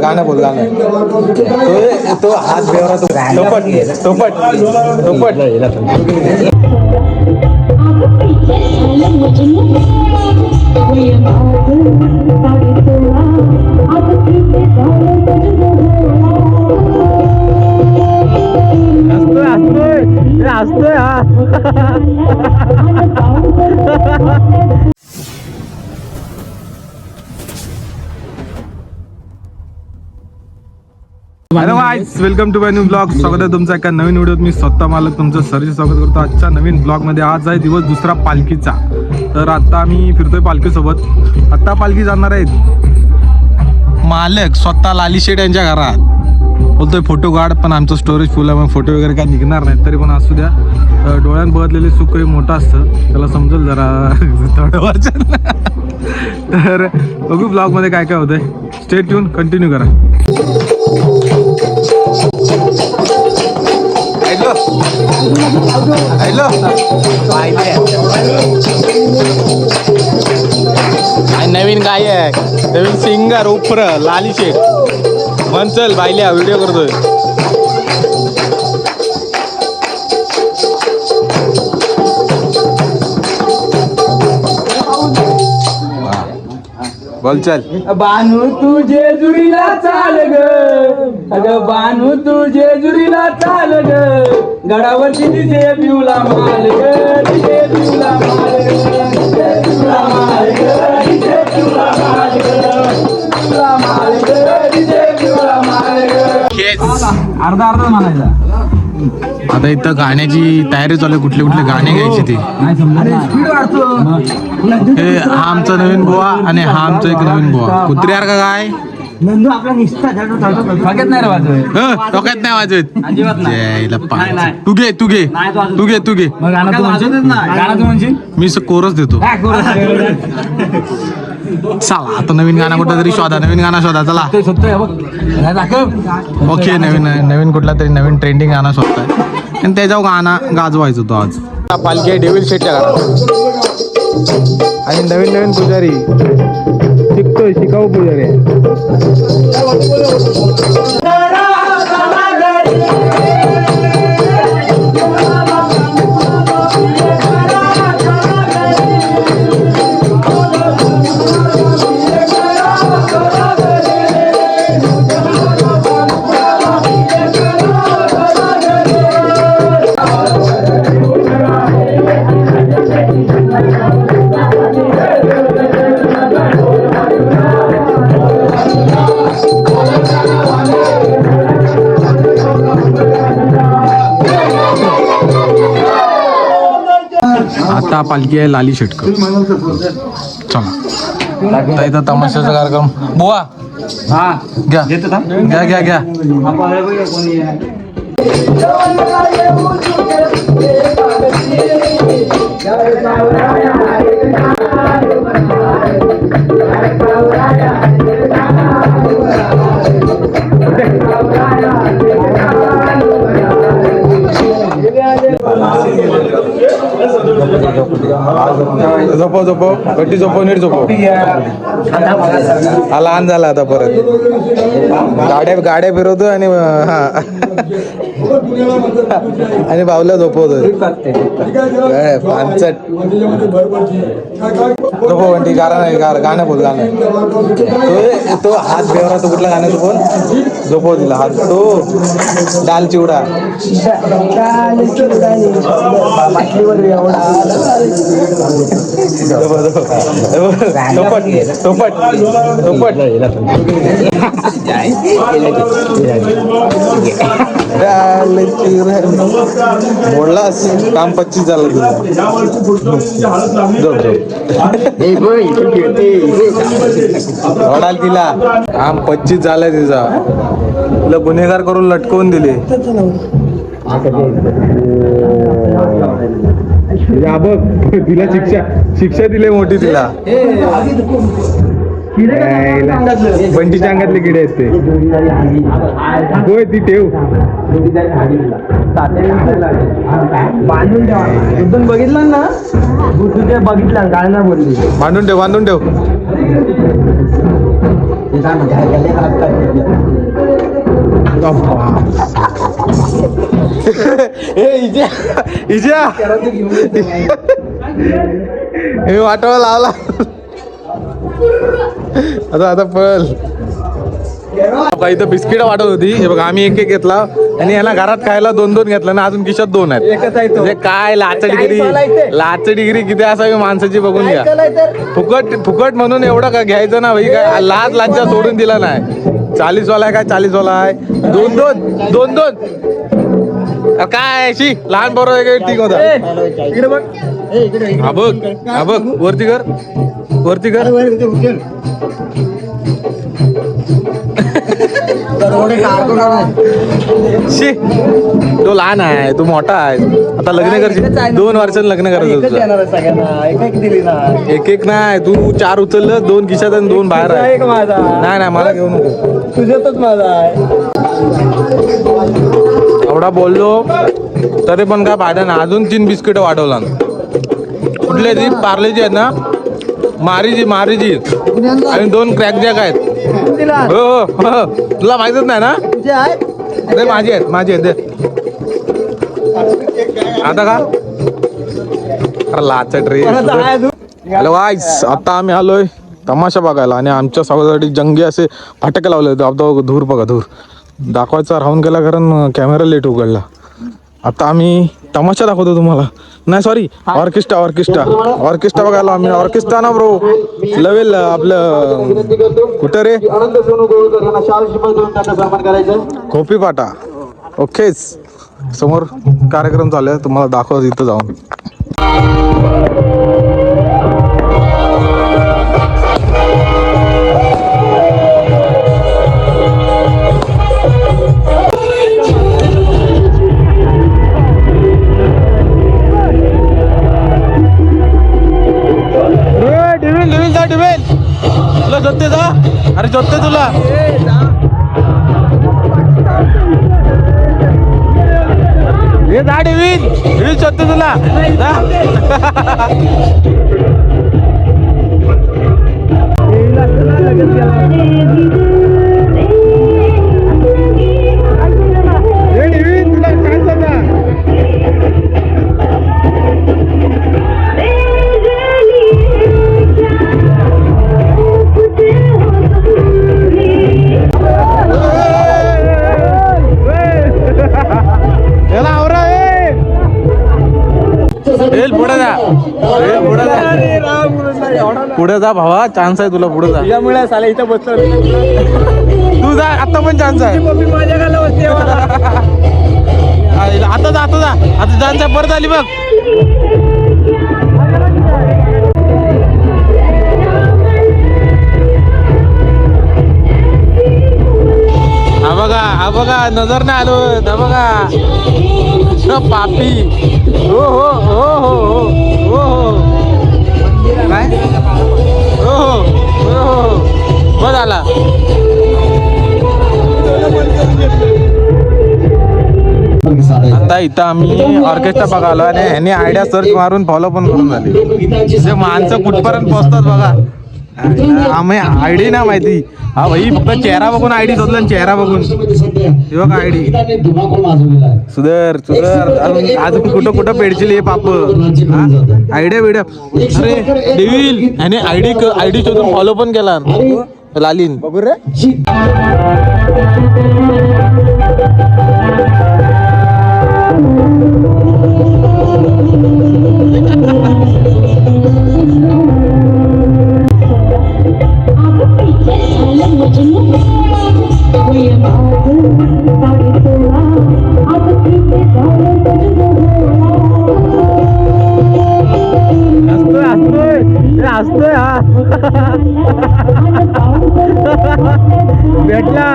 गाणं बोल गाणं तो हात बेवरा तोपट हसतोय हा hello guys, welcome to my new blog. स्वागत आहे तुमचं एका नवीन व्हिडिओत. मी स्वतः मालक तुमचं सर्च स्वागत करतो आजच्या नवीन ब्लॉगमध्ये. आज आहे दिवस दुसरा पालखीचा. तर आता आम्ही फिरतोय पालखीसोबत. आता पालखी जाणार आहेत मालक स्वतः लाली शेठ यांच्या घरात. बोलतोय फोटो काढ, पण आमचं स्टोरेज फुल आहे, मग फोटो वगैरे काय निघणार नाही. तरी पण असू द्या, डोळ्यात बघितलेले सुख हे मोठं असतं, त्याला समजेल जरा थोडं वर्षात. तर बघू ब्लॉगमध्ये काय काय होतंय. स्टे ट्यून, कंटिन्यू करा. हॅलो नवीन गायक, नवीन सिंगर उपर लाली शेठ म्हणचल बायल्या व्हिडिओ करतोय. बोल चल. बानू तू जेजुरीला चाल ग, अगं बानू तू जेजुरीला चाल ग, गडावरची तिचे पिवला माल ग, तिचे पिवला माल ग, तिचे पिवला माल ग, तिचे पिवला माल ग, पिवला माल ग, तिचे पिवला माल ग. अर्धा म्हणायचा. आता इथं गाण्याची तयारी चालू आहे. कुठले कुठले गाणे घ्यायचे ते. हा आमचा नवीन बुवा आणि हा आमचा एक नवीन बुवा. कुत्र्यार का काय डोक्यात नाही डोक्यात नाही वाजवत. तू घे मी कोरस देतो. चला आता नवीन गाणं कुठला तरी शोधा. नवीन गाणं शोधा चला. ओके, नवीन कुठला तरी नवीन ट्रेंडिंग गाणं शोधताय आणि त्याच्यावर गाणं गाजवायचं होतं. आज पालखी आहे डेव्हिल शेटच्या घरात आणि नवीन पुजारी शिकाऊ पुजारी आहे. आता पालखी आहे लाली शेटकर. चला आता इथं तमाशाचा कार्यक्रम. बुवा घ्या घ्या घ्या घ्या. झोपो गट्टी झोपो, नीट झोपो. हा लहान झाला आता परत गाड्या फिरवतो आणि आणि बावल्या झोपवतोय. पानचट झोपो बंटी. गाणं बोल गाणं. तो हात बेवरा तो कुठला गाणं बोल. झोपव तिला हात. तो दाल चिवडा मोडला असेल काम 25 झालं तुझं. ओढाल तिला काम 25 झालंय तिचा. तुला गुन्हेगार करून लटकवून दिले. बघ तिला शिक्षा दिली मोठी तिला. बंटीच्या अंगातले किडे आहेत ते. होय ती ठेव. बुद्धून बघितलं ना, बुद्धूच्या बघितलं काय ना बोलली. बांधून ठेव, बांधून ठेव. हे वाटावा लावला आता आता पळ. इथं बिस्किट वाटत होती. हे बघा आम्ही एक एक घेतला आणि याला घरात खायला 2-2 घेतला ना, अजून खिशात 2 आहेत. म्हणजे काय लाच डिग्री किती असावी माणसाची बघून घ्या. फुकट फुकट म्हणून एवढं का घ्यायचं ना भाई. काय लाज लाज्जा सोडून दिला नाही. 40 वाला आहे काय 40 वाला आहे. 2-2 काय शी लहान बरोबर ठीक होता. हा बघ, हा बघ, वरती कर, वरती कर. शी तो लहान आहे, तू मोठा आहे. आता लग्न करशील 2 वर्षांनी लग्न करायचं. एक एक नाही, तू 4 उचललं, 2 खिशात आणि 2 बाहेर आहे. नाही नाही मला घेऊ नको, तुझ्यातच माझा आहे. एवढा बोललो तरी पण काय फायदा ना. अजून 3 बिस्किट वाढवला. कुठले ती पार्लेजी आहेत ना, मारीजी आणि 2 क्रॅक जॅक आहेत. हो हो, तुला माहितच नाही ना. अरे माझी आहेत दे. आता का अरे लाचट रे. हॅलो गाईस, आता आम्ही आलोय तमाशा बघायला आणि आमच्या स्वागतासाठी जंगी असे फाटके लावले होते. आता धूर बघा, धूर दाखवायचा राहून गेला कारण कॅमेरा लेट उघडला. आता आम्ही तमाशा दाखवतो तुम्हाला. नाही सॉरी, ऑर्केस्ट्रा बघायला आम्ही. ऑर्केस्ट्रा ना ब्रो, लवेल आपलं कुठं रे, खोपी पाटा. ओकेच, समोर कार्यक्रम चालू आहे, तुम्हाला दाखवतो इथं जाऊन. तुला जोते जा, अरे जोते तुला. हे जा डेविन जोते तुला. पुढे जा भावा, चान्स आहे तुला. पुढे जा. त्यामुळे साला इथं बसलो. तू जा, आता पण चान्स आहे. आता जा, आता चान्स आहे. परत आली बघ. हा बघा नजर नाही आलो ना बघा. पापी. हो हो हो हो हो हो काय हो हो हो बस आला. आता इथं आम्ही ऑर्केस्ट्रा बघालो आणि ह्याने आयडिया सर्च मारून फॉलो पण करून झाली. म्हणजे माणसं कुठपर्यंत पोहोचतात बघा. आम्ही आयडी ना माहिती. हा भाई फक्त चेहरा बघून आयडी शोधला. चेहरा बघून हे बघा आयडी. सुधर अजून कुठं पेडशील हे पाप. आयडिया बिड्या. अरे डेविल ह्याने आयडी शोधून फॉलो पण केला लालीन. बघू रे. हसतोय हा. भेटला.